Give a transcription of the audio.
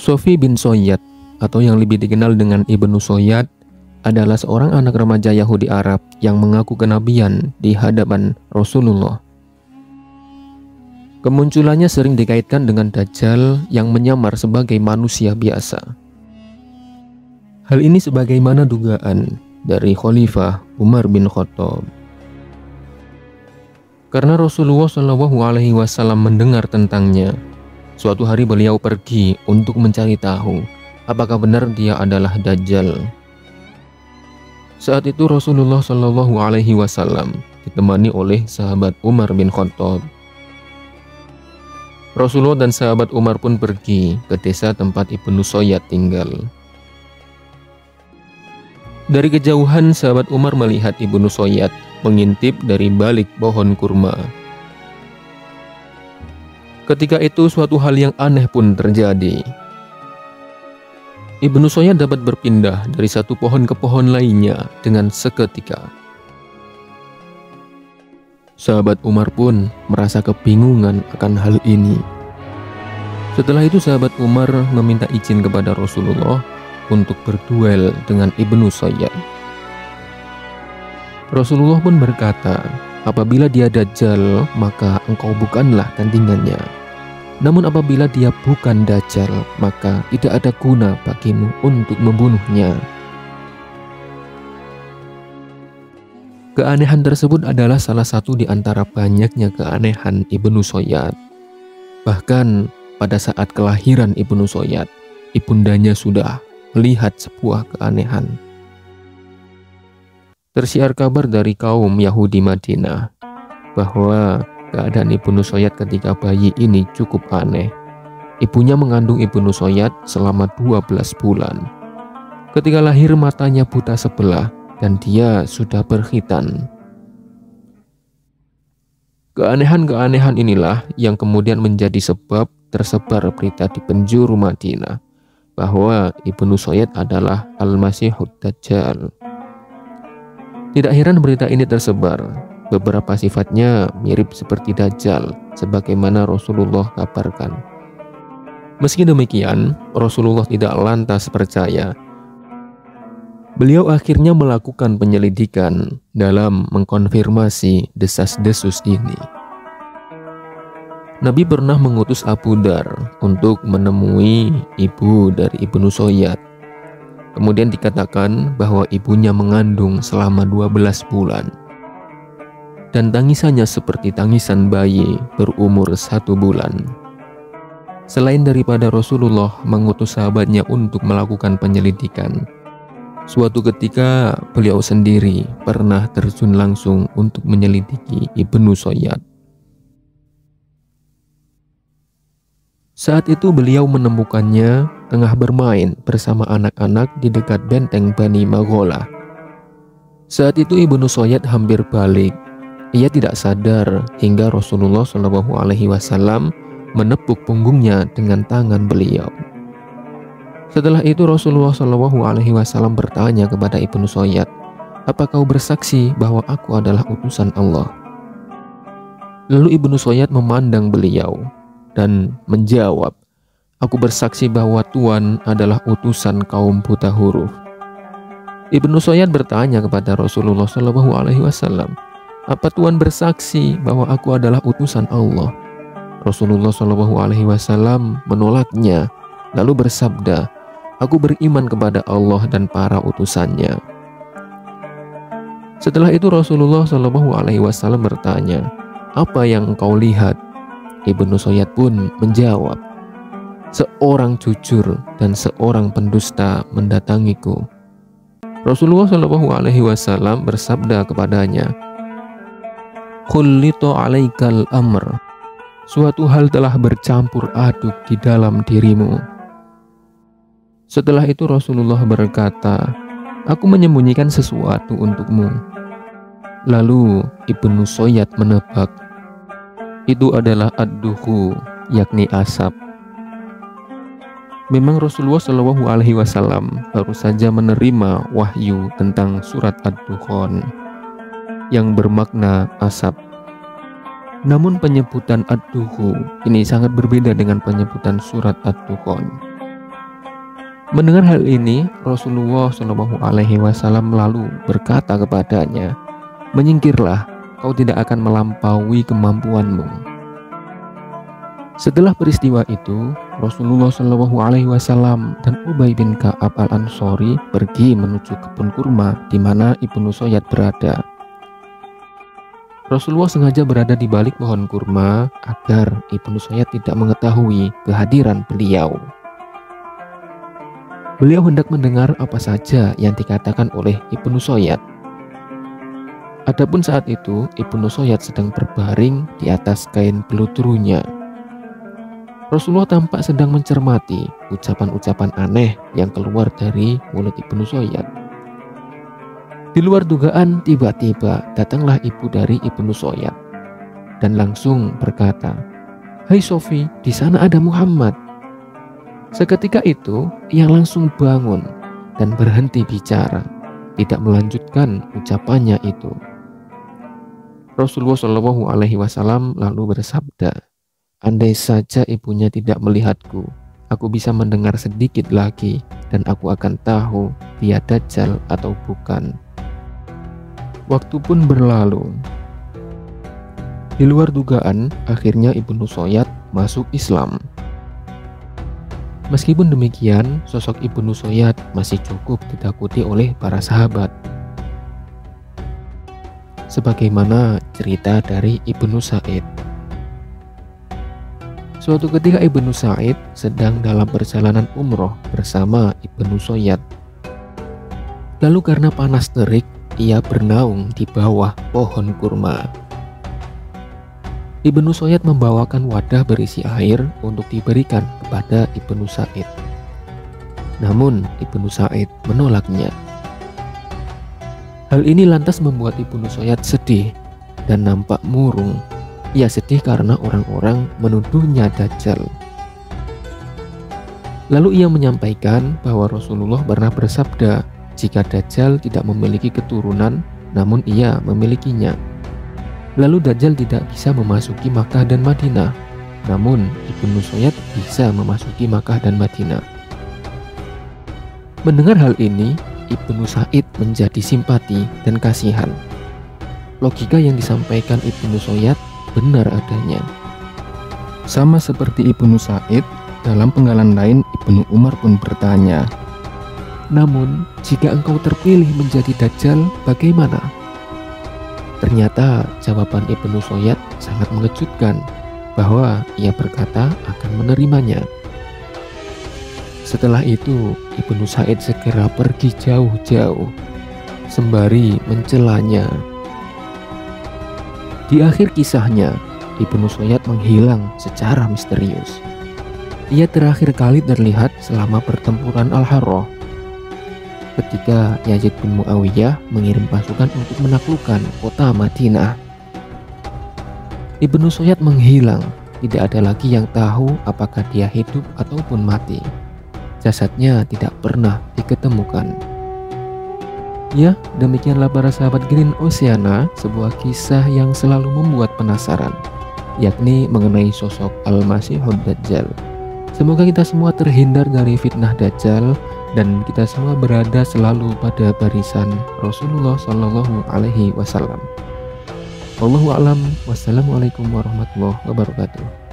Sofi bin Soyad, atau yang lebih dikenal dengan Ibnu Soyad, adalah seorang anak remaja Yahudi Arab yang mengaku kenabian di hadapan Rasulullah. Kemunculannya sering dikaitkan dengan Dajjal yang menyamar sebagai manusia biasa. Hal ini sebagaimana dugaan dari Khalifah Umar bin Khattab. Karena Rasulullah SAW mendengar tentangnya, suatu hari beliau pergi untuk mencari tahu apakah benar dia adalah Dajjal. Saat itu Rasulullah SAW ditemani oleh sahabat Umar bin Khattab. Rasulullah dan sahabat Umar pun pergi ke desa tempat Ibnu Soyad tinggal. Dari kejauhan sahabat Umar melihat Ibnu Soyad mengintip dari balik pohon kurma. Ketika itu suatu hal yang aneh pun terjadi. Ibnu Soyad dapat berpindah dari satu pohon ke pohon lainnya dengan seketika. Sahabat Umar pun merasa kebingungan akan hal ini. Setelah itu sahabat Umar meminta izin kepada Rasulullah untuk berduel dengan Ibnu Soyad. Rasulullah pun berkata, apabila dia Dajjal, maka engkau bukanlah tandingannya. Namun apabila dia bukan Dajjal, maka tidak ada guna bagimu untuk membunuhnya. Keanehan tersebut adalah salah satu di antara banyaknya keanehan Ibnu Soyad. Bahkan pada saat kelahiran Ibnu Soyad, ibundanya sudah melihat sebuah keanehan. Tersiar kabar dari kaum Yahudi Madinah bahwa keadaan Ibnu Soyad ketika bayi ini cukup aneh. Ibunya mengandung Ibnu Soyad selama 12 bulan. Ketika lahir matanya buta sebelah dan dia sudah berkhitan. Keanehan-keanehan inilah yang kemudian menjadi sebab tersebar berita di penjuru Madinah bahwa Ibnu Soyad adalah Al-Masihud Dajjal. Tidak heran berita ini tersebar. Beberapa sifatnya mirip seperti Dajjal, sebagaimana Rasulullah kabarkan. Meski demikian, Rasulullah tidak lantas percaya. Beliau akhirnya melakukan penyelidikan dalam mengkonfirmasi desas-desus ini. Nabi pernah mengutus Abu Dar untuk menemui ibu dari Ibnu Soyad. Kemudian dikatakan bahwa ibunya mengandung selama 12 bulan. Dan tangisannya seperti tangisan bayi berumur 1 bulan. Selain daripada Rasulullah mengutus sahabatnya untuk melakukan penyelidikan, suatu ketika beliau sendiri pernah terjun langsung untuk menyelidiki Ibnu Soyad. Saat itu beliau menemukannya tengah bermain bersama anak-anak di dekat benteng Bani Magholah. Saat itu Ibnu Soyad hampir balik. Ia tidak sadar hingga Rasulullah SAW menepuk punggungnya dengan tangan beliau. Setelah itu Rasulullah SAW bertanya kepada Ibnu Soyad, "Apa kau bersaksi bahwa aku adalah utusan Allah?" Lalu Ibnu Soyad memandang beliau dan menjawab, "Aku bersaksi bahwa Tuhan adalah utusan kaum buta huruf." Ibnu Soyad bertanya kepada Rasulullah SAW, "Apa Tuhan bersaksi bahwa aku adalah utusan Allah?" Rasulullah SAW menolaknya, lalu bersabda, "Aku beriman kepada Allah dan para utusannya." Setelah itu Rasulullah SAW bertanya, "Apa yang engkau lihat?" Ibnu Soyad pun menjawab, "Seorang jujur dan seorang pendusta mendatangiku." Rasulullah SAW bersabda kepadanya, "Khullita alaikal amr." Suatu hal telah bercampur aduk di dalam dirimu. Setelah itu Rasulullah berkata, "Aku menyembunyikan sesuatu untukmu." Lalu Ibnu Soyad menebak, itu adalah ad-dukhu, yakni asap. Memang Rasulullah Shallallahu Alaihi Wasallam baru saja menerima wahyu tentang surat Ad-Dukhan yang bermakna asap. Namun penyebutan Ad-Dukhu ini sangat berbeda dengan penyebutan surat Ad-Dukhan. Mendengar hal ini, Rasulullah Shallallahu Alaihi Wasallam lalu berkata kepadanya, "Menyingkirlah, kau tidak akan melampaui kemampuanmu." Setelah peristiwa itu, Rasulullah Shallallahu Alaihi Wasallam dan Ubay bin Ka'ab al-Ansori pergi menuju kebun kurma di mana Ibnu Soyad berada. Rasulullah sengaja berada di balik pohon kurma agar Ibnu Soyad tidak mengetahui kehadiran beliau. Beliau hendak mendengar apa saja yang dikatakan oleh Ibnu Soyad. Adapun saat itu Ibnu Soyad sedang berbaring di atas kain beludrunya. Rasulullah tampak sedang mencermati ucapan-ucapan aneh yang keluar dari mulut Ibnu Soyad. Di luar dugaan, tiba-tiba datanglah ibu dari Ibnu Soyad dan langsung berkata, "Hai Sofi, di sana ada Muhammad." Seketika itu, ia langsung bangun dan berhenti bicara, tidak melanjutkan ucapannya itu. Rasulullah Shallallahu Alaihi Wasallam lalu bersabda, "Andai saja ibunya tidak melihatku, aku bisa mendengar sedikit lagi dan aku akan tahu dia Dajjal atau bukan." Waktu pun berlalu. Di luar dugaan, akhirnya Ibnu Soyad masuk Islam. Meskipun demikian, sosok Ibnu Soyad masih cukup ditakuti oleh para sahabat. Sebagaimana cerita dari Ibnu Sa'id. Suatu ketika Ibnu Sa'id sedang dalam perjalanan umroh bersama Ibnu Soyad. Lalu karena panas terik, ia bernaung di bawah pohon kurma. Ibnu Soyad membawakan wadah berisi air untuk diberikan kepada Ibnu Sa'id. Namun Ibnu Sa'id menolaknya. Hal ini lantas membuat Ibnu Soyad sedih dan nampak murung. Ia sedih karena orang-orang menuduhnya Dajjal. Lalu ia menyampaikan bahwa Rasulullah pernah bersabda, jika Dajjal tidak memiliki keturunan, namun ia memilikinya. Lalu Dajjal tidak bisa memasuki Makkah dan Madinah, namun Ibnu Soyad bisa memasuki Makkah dan Madinah. Mendengar hal ini, Ibnu Sa'id menjadi simpati dan kasihan. Logika yang disampaikan Ibnu Soyad benar adanya. Sama seperti Ibnu Sa'id, dalam penggalan lain Ibnu Umar pun bertanya, "Namun, jika engkau terpilih menjadi Dajjal, bagaimana?" Ternyata jawaban Ibnu Soyad sangat mengejutkan, bahwa ia berkata akan menerimanya. Setelah itu, Ibnu Sa'id segera pergi jauh-jauh, sembari mencelanya. Di akhir kisahnya, Ibnu Soyad menghilang secara misterius. Ia terakhir kali terlihat selama pertempuran Al-Harrah, ketika Yazid bin Muawiyah mengirim pasukan untuk menaklukkan kota Madinah. Ibnu Soyad menghilang, tidak ada lagi yang tahu apakah dia hidup ataupun mati. Jasadnya tidak pernah diketemukan. Ya, demikianlah para sahabat Green Oceana, sebuah kisah yang selalu membuat penasaran, yakni mengenai sosok Al-Masihud Dajjal. Semoga kita semua terhindar dari fitnah Dajjal dan kita semua berada selalu pada barisan Rasulullah Shallallahu Alaihi Wasallam. Wallahu a'lam. Wassalamualaikum warahmatullahi wabarakatuh.